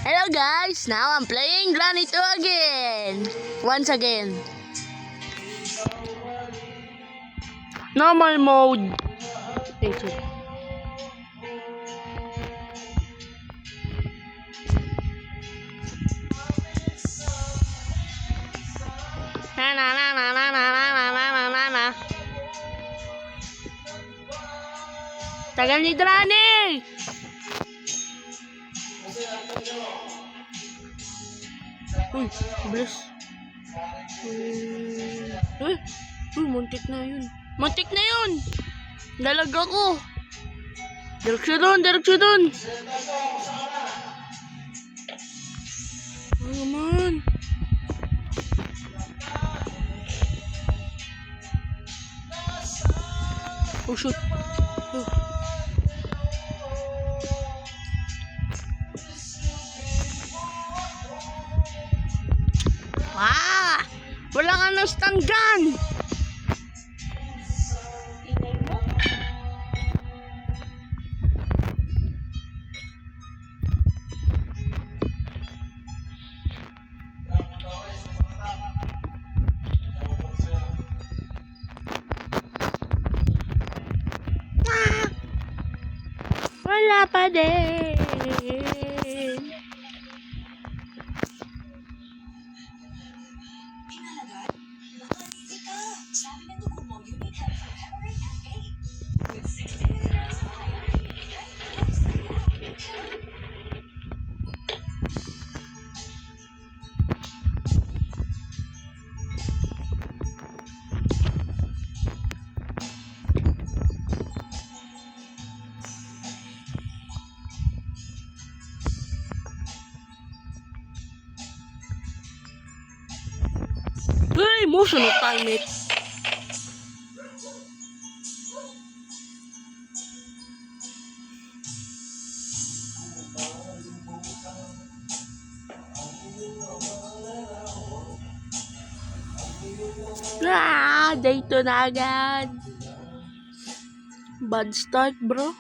Hello guys, now I'm playing Granny 2 again. Once again. Normal mode. Na na na na na na na na na na na. Tagal ni Granny! Uy, bilis. Muntik na yun. Muntik na yun! Dalag ako. Diretso doon, diretso doon. Ano naman? Oh, shoot. Oh. Wala ka ng stun gun! Wala pa din! Emotional time it. Dito na agad. Bad start, bro.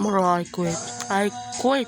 Mura, I quit. I quit.